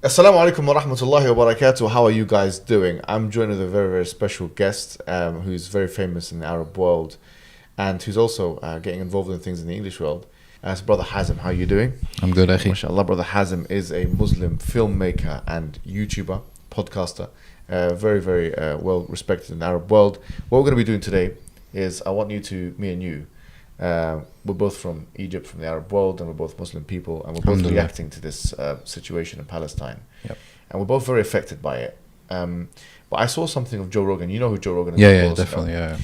Assalamu alaikum wa rahmatullahi wa barakatuh. How are you guys doing? I'm joined with a very, very special guest who's very famous in the Arab world and who's also getting involved in things in the English world. It's Brother Hazem. How are you doing? I'm good, Akhi. MashaAllah, Brother Hazem is a Muslim filmmaker and YouTuber, podcaster, very, very well respected in the Arab world. What we're going to be doing today is me and you, we're both from Egypt, from the Arab world, and we're both Muslim people, and we're both reacting to this situation in Palestine. Yep. And we're both very affected by it. But I saw something of Joe Rogan. You know who Joe Rogan is? Yeah, definitely. Yeah.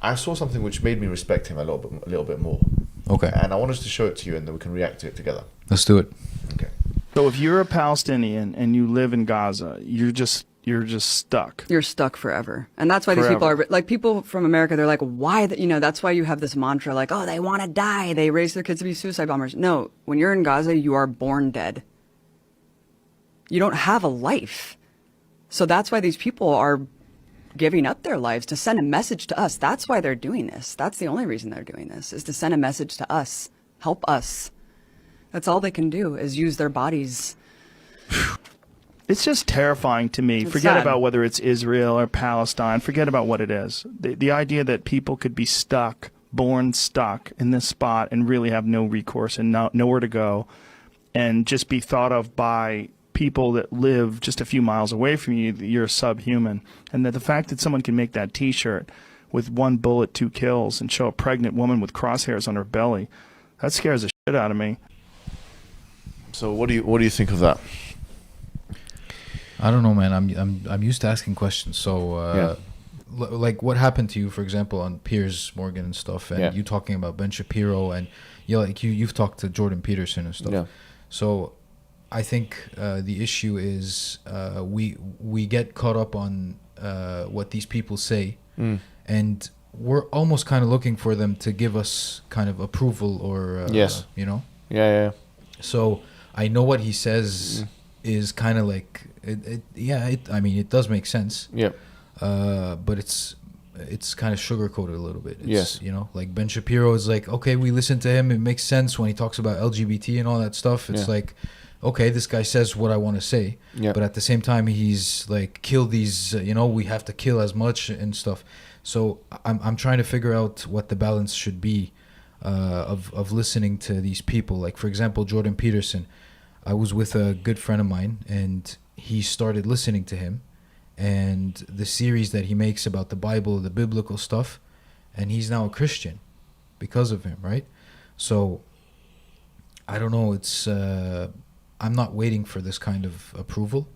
I saw something which made me respect him a little bit more. Okay. And I wanted to show it to you, and then we can react to it together. Let's do it. Okay. So if you're a Palestinian and you live in Gaza, you're just stuck. You're stuck forever. And that's why these people are, like, people from America, they're like, why, that's why you have this mantra, like, oh, they want to die. They raise their kids to be suicide bombers. No, when you're in Gaza, you are born dead. You don't have a life. So that's why these people are giving up their lives to send a message to us. That's why they're doing this. That's the only reason they're doing this, is to send a message to us. Help us. That's all they can do, is use their bodies. It's just terrifying to me. Forget sad. about whether it's Israel or Palestine. Forget about what it is. The idea that people could be stuck, born stuck in this spot and really have no recourse and nowhere to go, and just be thought of by people that live just a few miles away from you, that you're subhuman. And that the fact that someone can make that T-shirt with 1 bullet, 2 kills, and show a pregnant woman with crosshairs on her belly, that scares the shit out of me. So what do you think of that? I don't know, man. I'm used to asking questions. So, like, what happened to you, for example, on Piers Morgan and stuff, and you talking about Ben Shapiro, and you've talked to Jordan Peterson and stuff. Yeah. So, I think the issue is we get caught up on what these people say, and we're almost kind of looking for them to give us kind of approval or Yeah. So I know what he says is kind of like it does make sense. Yeah. But it's kind of sugar coated a little bit. It's, like Ben Shapiro is like, okay, we listen to him. It makes sense when he talks about LGBT and all that stuff. It's like, okay, this guy says what I want to say. Yeah. But at the same time, he's like, kill these. We have to kill as much and stuff. So I'm trying to figure out what the balance should be of listening to these people. Like, for example, Jordan Peterson. I was with a good friend of mine, and he started listening to him and the series that he makes about the Bible, the biblical stuff, and he's now a Christian because of him, right? So I don't know, it's I'm not waiting for this kind of approval.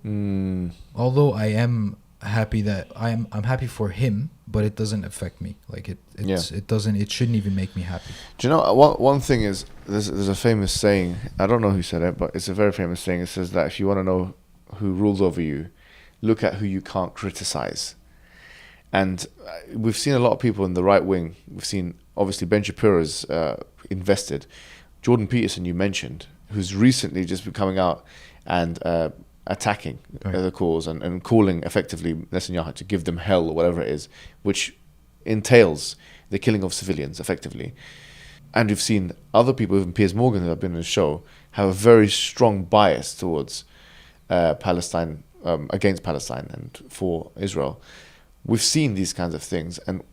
Although I am happy that I'm happy for him, but it doesn't affect me. Like it shouldn't even make me happy. Do you know one thing is there's a famous saying, I don't know who said it, but it's a very famous saying. It says that if you want to know who rules over you, look at who you can't criticize. And we've seen a lot of people in the right wing. We've seen, obviously, Ben Shapiro's invested. Jordan Peterson, you mentioned, who's recently just been coming out and attacking the cause and calling effectively Netanyahu to give them hell or whatever it is, which entails the killing of civilians effectively. And we've seen other people, even Piers Morgan, that have been in the show, have a very strong bias towards Palestine, against Palestine and for Israel. We've seen these kinds of things, and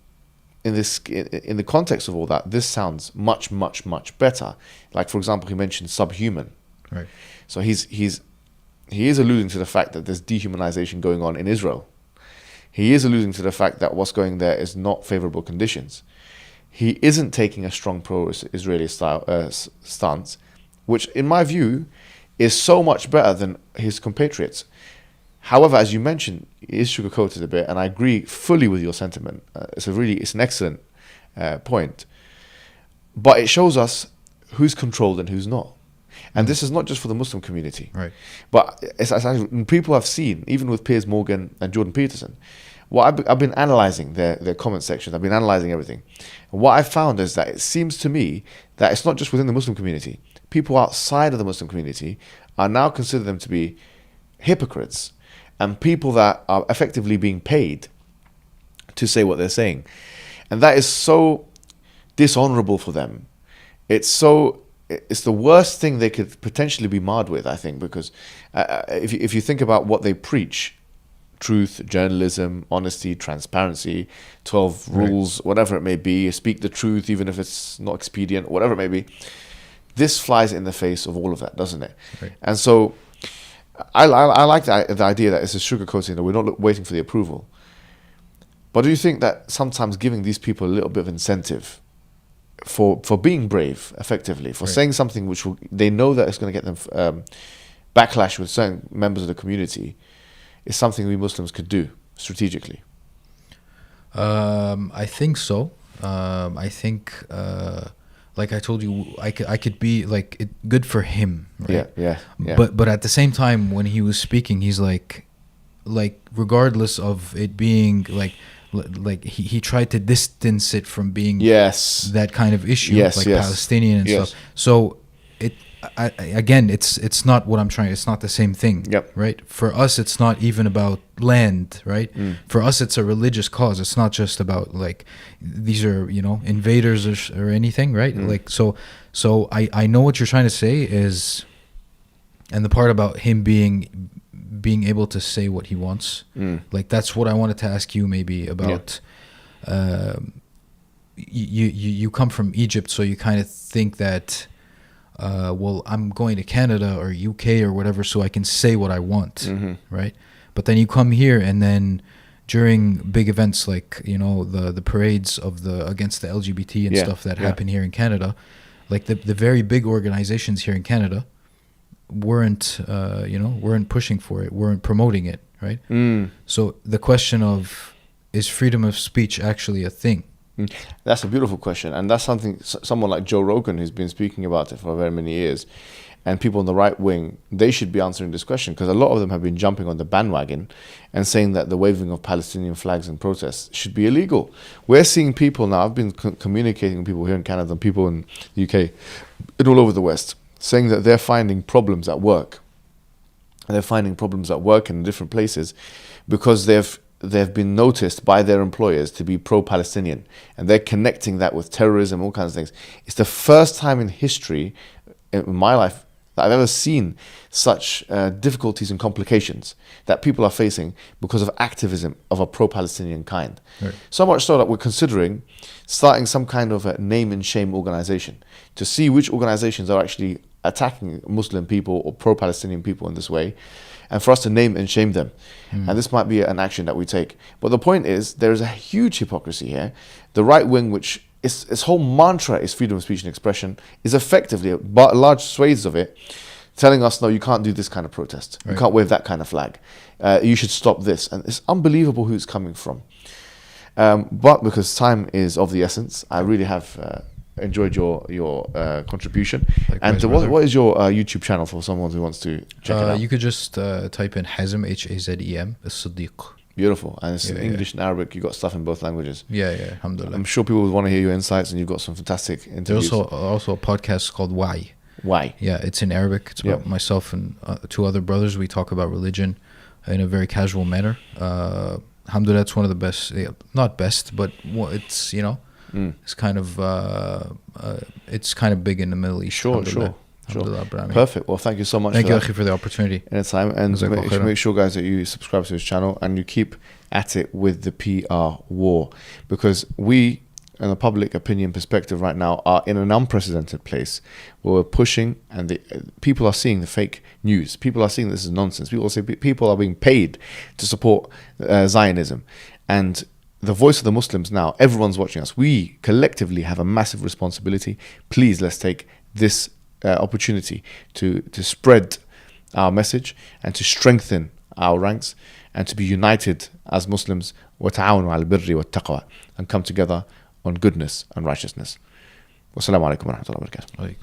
in the context of all that, this sounds much, much, much better. Like, for example, he mentioned subhuman. Right. So he is alluding to the fact that there's dehumanization going on in Israel. He is alluding to the fact that what's going there is not favorable conditions. He isn't taking a strong pro-Israeli stance, which, in my view, is so much better than his compatriots. However, as you mentioned, it is sugar-coated a bit, and I agree fully with your sentiment. It's an excellent point. But it shows us who's controlled and who's not. And this is not just for the Muslim community. Right. But as people have seen, even with Piers Morgan and Jordan Peterson, I've been analysing their comment sections. I've been analysing everything. And what I found is that it seems to me that it's not just within the Muslim community. People outside of the Muslim community are now considered them to be hypocrites and people that are effectively being paid to say what they're saying. And that is so dishonourable for them. It's so it's the worst thing they could potentially be marred with, I think, because if you think about what they preach, truth, journalism, honesty, transparency, 12 rules, whatever it may be, speak the truth even if it's not expedient, whatever it may be, this flies in the face of all of that, doesn't it? Right. And so I like the idea that it's a sugarcoating, that we're not waiting for the approval. But do you think that sometimes giving these people a little bit of incentive for being brave, effectively, for saying something which they know that it's going to get them backlash with certain members of the community, is something we Muslims could do strategically? I think so. I think, like I told you, I could be like good for him, right? Yeah. But at the same time, when he was speaking, he's like regardless of it being like he tried to distance it from being that kind of issue, Palestinian and stuff. So again, it's not what I'm trying. It's not the same thing, right? For us, it's not even about land, right? For us, it's a religious cause. It's not just about like these are invaders or anything, right? Like so I know what you're trying to say is, and the part about him being able to say what he wants, like that's what I wanted to ask you maybe about. You come from Egypt, so you kind of think that. Well, I'm going to Canada or UK or whatever, so I can say what I want, right? But then you come here, and then during big events like the parades against the LGBT and stuff that happen here in Canada, like the very big organizations here in Canada weren't pushing for it, weren't promoting it, right? So the question of, is freedom of speech actually a thing? That's a beautiful question, and that's something someone like Joe Rogan, who's been speaking about it for very many years, and people on the right wing, they should be answering this question, because a lot of them have been jumping on the bandwagon and saying that the waving of Palestinian flags in protests should be illegal. We're seeing people now, I've been communicating with people here in Canada and people in the UK and all over the West, saying that they're finding problems at work. And they're finding problems at work in different places because they've been noticed by their employers to be pro-Palestinian, and they're connecting that with terrorism, all kinds of things. It's the first time in history, in my life, that I've ever seen such difficulties and complications that people are facing because of activism of a pro-Palestinian kind. Right. So much so that we're considering starting some kind of a name and shame organization to see which organizations are actually attacking Muslim people or pro-Palestinian people in this way, and for us to name and shame them. And this might be an action that we take. But the point is, there is a huge hypocrisy here. The right wing, which its whole mantra is freedom of speech and expression, is effectively, large swathes of it, telling us, no, you can't do this kind of protest. Right. You can't wave that kind of flag. You should stop this. And it's unbelievable who it's coming from. But because time is of the essence, I really have enjoyed your contribution. Likewise, and what is your YouTube channel for someone who wants to check it out? You could just type in Hazem, Hazem, As-Siddiq. Beautiful. And it's in English and Arabic. You've got stuff in both languages. Yeah, alhamdulillah. I'm sure people would want to hear your insights, and you've got some fantastic interviews. There's also a podcast called Why. Yeah, it's in Arabic. It's about myself and two other brothers. We talk about religion in a very casual manner. Alhamdulillah, it's one of the best, not best, but it's, it's kind of big in the Middle East. Sure. Perfect. Well, thank you so much. Thank you, Akhi, for the opportunity. Anytime. And make sure, guys, that you subscribe to his channel and you keep at it with the PR war, because we, in a public opinion perspective right now, are in an unprecedented place where we're pushing, and people are seeing the fake news. People are seeing this is nonsense. People are being paid to support Zionism. And the voice of the Muslims now, everyone's watching us. We collectively have a massive responsibility. Please, let's take this opportunity to spread our message and to strengthen our ranks and to be united as Muslims, وَتَعَاوَنُوا عَلَى الْبِرِّ وَالتَّقْوَى, and come together on goodness and righteousness. Wassalamu alaikum wa rahmatullahi wa barakatuh.